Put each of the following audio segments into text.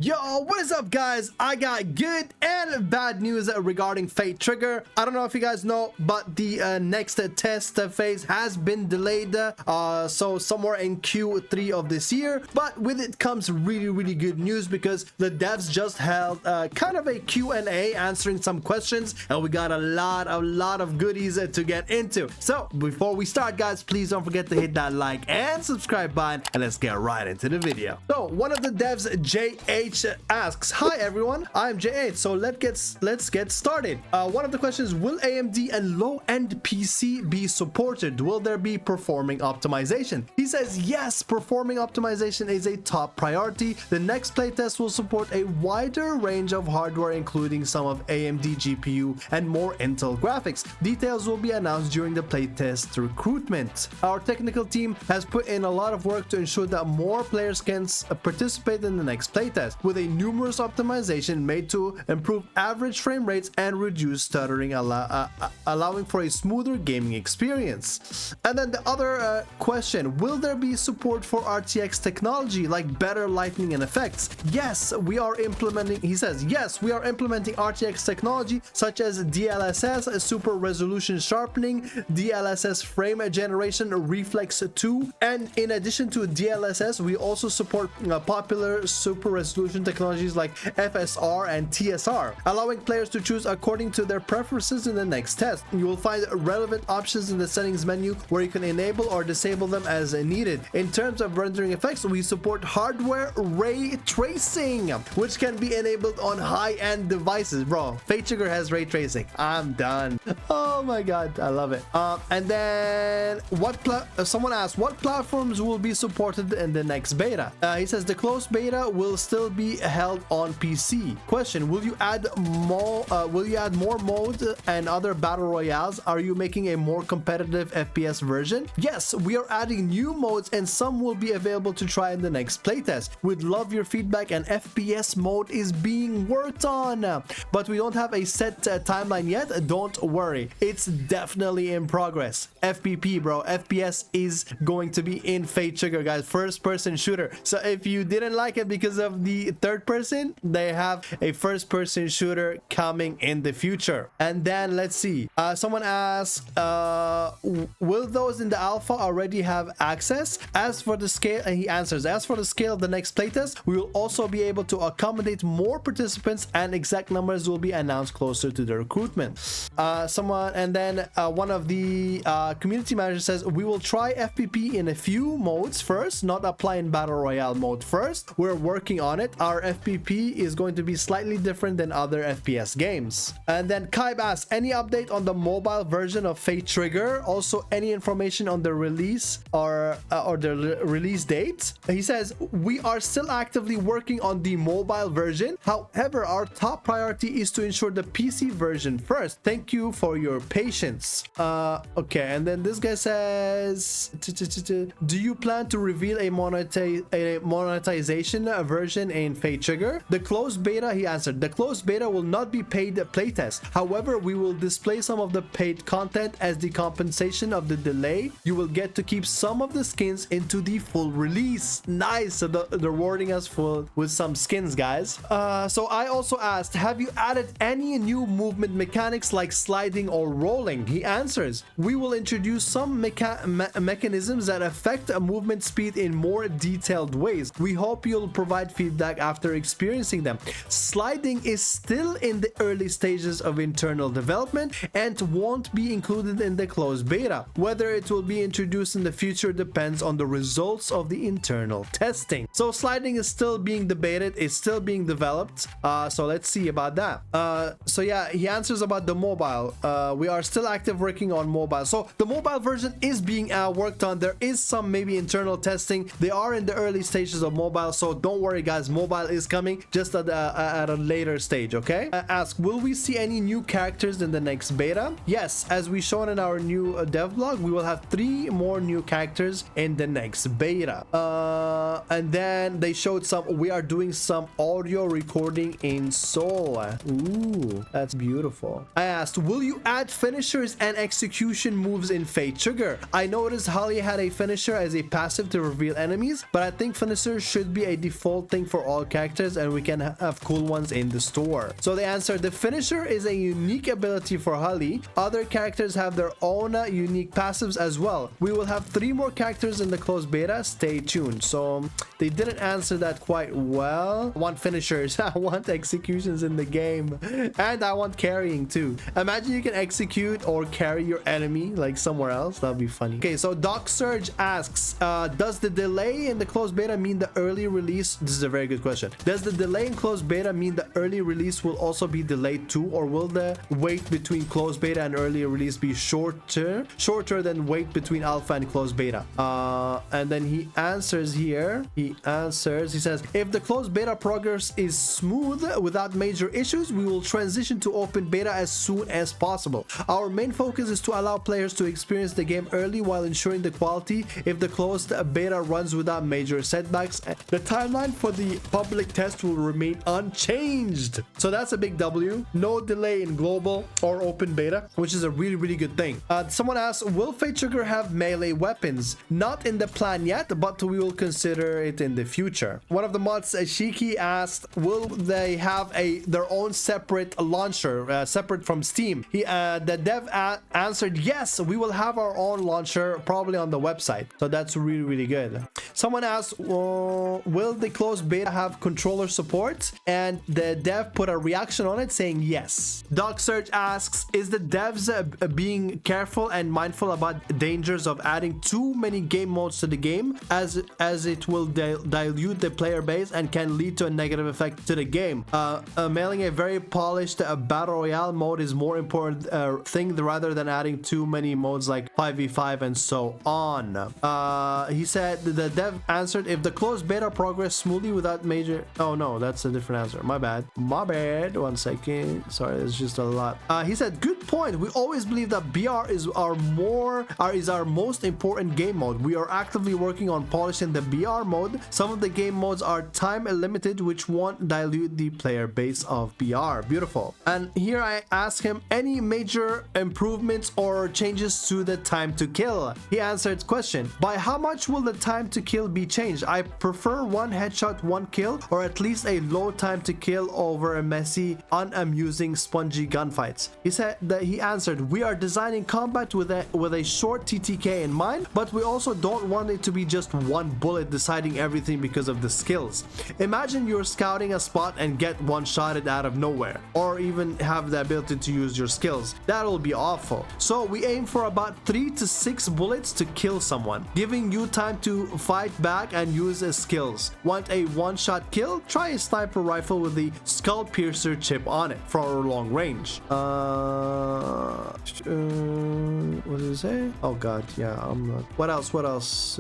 Yo, what is up guys? I got good and bad news regarding fatetrigger. I don't know if you guys know, but the next test phase has been delayed, so somewhere in Q3 of this year. But with it comes really good news, because the devs just held kind of a Q&A answering some questions, and we got a lot of goodies to get into. So before we start guys, please don't forget to hit that like and subscribe button, and let's get right into the video. So one of the devs, JH, asks, hi everyone, I'm J8, so let's get started. One of the questions, will AMD and low-end PC be supported? Will there be performing optimization? He says yes, performing optimization is a top priority. The next playtest will support a wider range of hardware, including some of AMD GPU and more Intel graphics. Details will be announced during the playtest recruitment. Our technical team has put in a lot of work to ensure that more players can participate in the next playtest, with a numerous optimization made to improve average frame rates and reduce stuttering, allowing for a smoother gaming experience. And then the other question, will there be support for RTX technology like better lighting and effects? Yes, we are implementing, he says, yes, we are implementing RTX technology such as DLSS, super resolution sharpening, DLSS frame generation, Reflex 2, and in addition to DLSS, we also support popular super resolution technologies like FSR and TSR, allowing players to choose according to their preferences in the next test. You will find relevant options in the settings menu where you can enable or disable them as needed. In terms of rendering effects, we support hardware ray tracing, which can be enabled on high-end devices. Bro, fatetrigger has ray tracing. I'm done. Oh my god, I love it. And then someone asked, what platforms will be supported in the next beta? He says the closed beta will still be held on PC. Question, will you add more modes and other battle royales? Are you making a more competitive FPS version? Yes, we are adding new modes, and some will be available to try in the next playtest. We'd love your feedback, and FPS mode is being worked on, but we don't have a set timeline yet. Don't worry, it's definitely in progress. FPP, bro, FPS is going to be in fatetrigger, guys. First person shooter. So if you didn't like it because of the third person, they have a first person shooter coming in the future. And then let's see, someone asks, will those in the alpha already have access? As for the scale, and he answers, as for the scale of the next playtest, we will also be able to accommodate more participants, and exact numbers will be announced closer to the recruitment. One of the community managers says, we will try FPP in a few modes first, not apply in battle royale mode first. We're working on it. Our FPP is going to be slightly different than other FPS games. And then Kaib asks, any update on the mobile version of fatetrigger? Also, any information on the release or the release date? He says, we are still actively working on the mobile version. However, our top priority is to ensure the PC version first. Thank you for your patience. Okay, and then this guy says, do you plan to reveal a monetization version in fatetrigger? The closed beta, he answered, the closed beta will not be paid playtest. However, we will display some of the paid content as the compensation of the delay. You will get to keep some of the skins into the full release. Nice. So they're rewarding us with some skins, guys. So I also asked, have you added any new movement mechanics like sliding or rolling? He answers, we will introduce some mechanisms that affect movement speed in more detailed ways. We hope you'll provide feedback after experiencing them. Sliding is still in the early stages of internal development and won't be included in the closed beta. Whether it will be introduced in the future depends on the results of the internal testing. So sliding is still being debated, it's still being developed, so let's see about that. So yeah, he answers about the mobile. We are still active working on mobile. So the mobile version is being worked on. There is some maybe internal testing. They are in the early stages of mobile, so don't worry guys, mobile is coming, just at a later stage. Okay. Ask, will we see any new characters in the next beta? Yes, as we shown in our new dev blog, we will have 3 more new characters in the next beta. And then they showed we are doing some audio recording in Seoul. Ooh, that's beautiful. I asked, will you add finishers and execution moves in fatetrigger? I noticed Holly had a finisher as a passive to reveal enemies, but I think finishers should be a default thing for all characters, and we can have cool ones in the store. So they answered, the finisher is a unique ability for Holly. Other characters have their own unique passives as well. We will have 3 more characters in the closed beta. Stay tuned. So they didn't answer that quite well. I want finishers. I want executions in the game, and I want carrying too. Imagine you can execute or carry your enemy like somewhere else. That'd be funny. Okay, so Doc Surge asks, does the delay in the closed beta mean the early release? This is a very good question. Does the delay in closed beta mean the early release will also be delayed too, or will the wait between closed beta and early release be shorter than wait between alpha and closed beta? And then he answers here. He says, if the closed beta progress is smooth without major issues, we will transition to open beta as soon as possible. Our main focus is to allow players to experience the game early while ensuring the quality. If the closed beta runs without major setbacks, the timeline for the public test will remain unchanged. So that's a big W. No delay in global or open beta, which is a really good thing. Someone asked, will fatetrigger have melee weapons? Not in the plan yet, but we will consider it in the future. One of the mods, Shiki, asked, will they have their own separate launcher, separate from Steam? The dev answered, yes, we will have our own launcher, probably on the website. So that's really good. Someone asked, will the closed beta have controller support? And the dev put a reaction on it saying yes. Doc Surge asks, is the devs being careful and mindful about dangers of adding too many game modes to the game, as it will dilute the player base and can lead to a negative effect to the game? Mailing a very polished battle royale mode is more important thing rather than adding too many modes like 5v5 and so on. He said, the dev answered, if the closed beta progress smoothly without major... Oh no, that's a different answer. My bad. 1 second. Sorry, it's just a lot. He said, good point. We always believe that BR is our most important game mode. We are actively working on polishing the BR mode. Some of the game modes are time limited, which won't dilute the player base of BR. Beautiful. And here I ask him, any major improvements or changes to the time to kill? He answered question, by how much will the time to kill be changed? I prefer 1 headshot, 1 kill, or at least a low time to kill over a messy, unamusing, spongy gunfights. He said that he answered, we are designing combat with a short TTK in mind, but we also don't want it to be just 1 bullet deciding everything because of the skills. Imagine you're scouting a spot and get one-shotted out of nowhere, or even have the ability to use your skills. That'll be awful. So we aim for about 3 to 6 bullets to kill someone, giving you time to fight back and use his skills. Want a one-shot kill? Try a sniper rifle with the skull piercer chip on it for long range. What did it say? Oh god, yeah, I'm not. What else?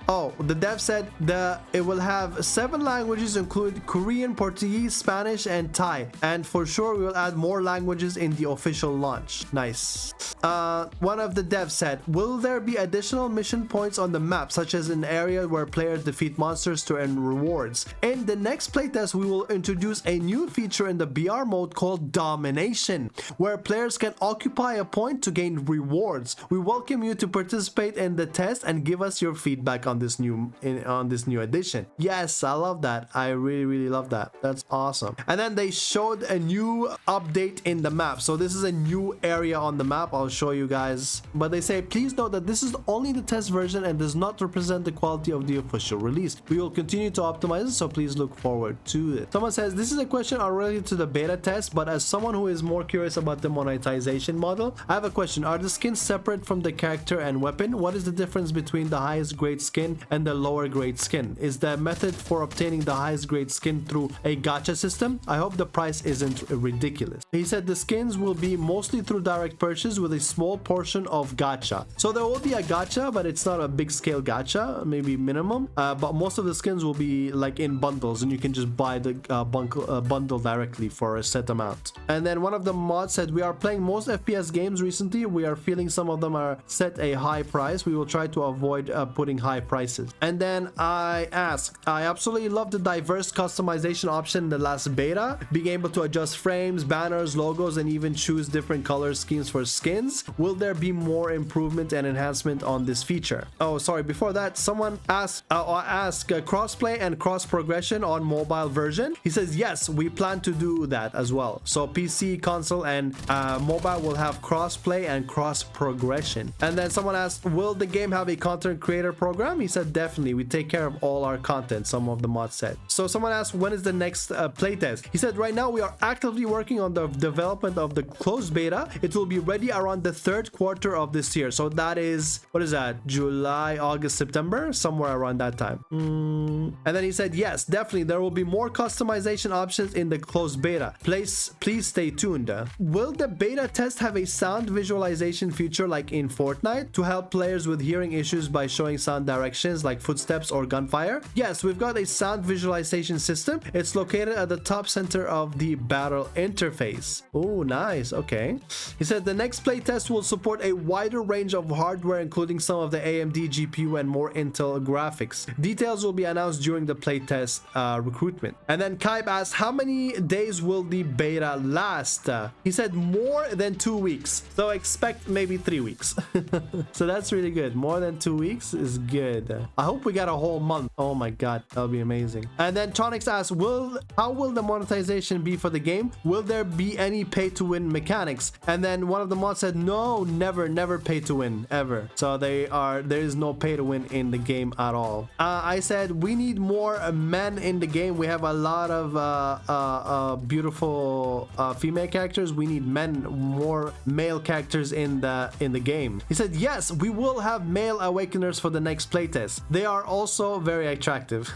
Oh, the dev said that it will have 7 languages, include Korean, Portuguese, Spanish, and Thai. And for sure, we will add more languages in the official launch. Nice. One of the devs said, will there be additional mission points on the map, such as an area where players defeat monsters to earn rewards? In the next playtest, we will introduce a new feature in the BR mode called Domination, where players can occupy a point to gain rewards. We welcome you to participate in the test and give us your feedback on this new addition. Yes, I love that. I really love that. That's awesome. And then they showed a new update in the map. So this is a new area on the map. I'll show you guys. But they say, please note that this is only the test version and does not represent the quality of the official release. We will continue to optimize it, so please look forward to it. Someone says, this is a question unrelated to the beta test, but as someone who is more curious about the monetization model, I have a question. Are the skins separate from the character and weapon? What is the difference between the highest grade skin and the lower grade skin? Is the method for obtaining the highest grade skin through a gacha system? I hope the price isn't ridiculous. He said the skins will be mostly through direct purchase with a small portion of gacha. So there will be a gacha, but it's not a big scale gacha, maybe minimum. But most of the skins will be like in bundles, and you can just buy the bundle directly for a set amount. And then one of the mods said, we are playing most FPS games recently. We are feeling some of them are set a high price. We will try to avoid putting high prices. And then I asked, I absolutely love the diverse customization option in the last beta, being able to adjust frames, banners, logos, and even choose different color schemes for skins. Will there be more improvement and enhancement on this feature? Oh, sorry, before that, someone asked crossplay and cross cross progression on mobile version? He says yes, we plan to do that as well. So PC, console, and mobile will have crossplay and cross progression. And then someone asked, will the game have a content creator program? He said definitely, we take care of all our content, some of the mods said. So someone asked, when is the next playtest? He said right now we are actively working on the development of the closed beta. It will be ready around the third quarter of this year. So that is, what is that, July, August, September, somewhere around that time. And then he said yes, definitely there will be more customization options in the closed beta. Please stay tuned. Will the beta test have a sound visualization feature like in Fortnite to help players with hearing issues by showing sound directions like footsteps or gunfire? Yes, we've got a sound visualization system. It's located at the top center of the battle interface. Oh, nice. Okay. He said the next playtest will support a wider range of hardware, including some of the AMD GPU and more Intel graphics. Details will be announced during the playtest recruitment. And then Kaib asked, how many days will the beta last? He said more than 2 weeks. So expect maybe 3 weeks. So that's really good. More than 2 weeks is good. I hope we got a whole month. Oh my god, that'll be amazing. And then Tronix asked, how will the monetization be for the game? Will there be any pay to win mechanics? And then one of the mods said, no, never pay to win ever. So there is no pay to win in the game at all. I said we need more men in the game. We have a lot of beautiful female characters. We need more male characters in the game. He said yes, we will have male awakeners for the next playtest. They are also very attractive.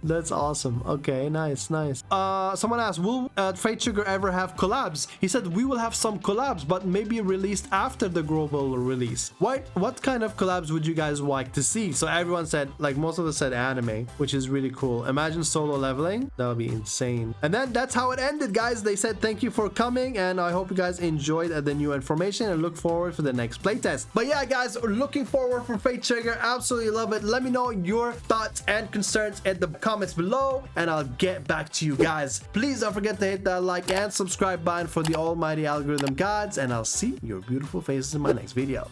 That's awesome. Okay, nice. Someone asked, will fatetrigger ever have collabs? He said we will have some collabs, but maybe released after the global release. What kind of collabs would you guys like to see? So everyone said, like most of them said anime, which is really cool. Imagine solo leveling. That would be insane. And then that's how it ended, guys. They said thank you for coming, and I hope you guys enjoyed the new information and look forward for the next playtest. But yeah, guys, looking forward for fatetrigger. Absolutely love it. Let me know your thoughts and concerns in the comments below, and I'll get back to you guys. Please don't forget to hit that like and subscribe button for the almighty algorithm gods, and I'll see your beautiful faces in my next video.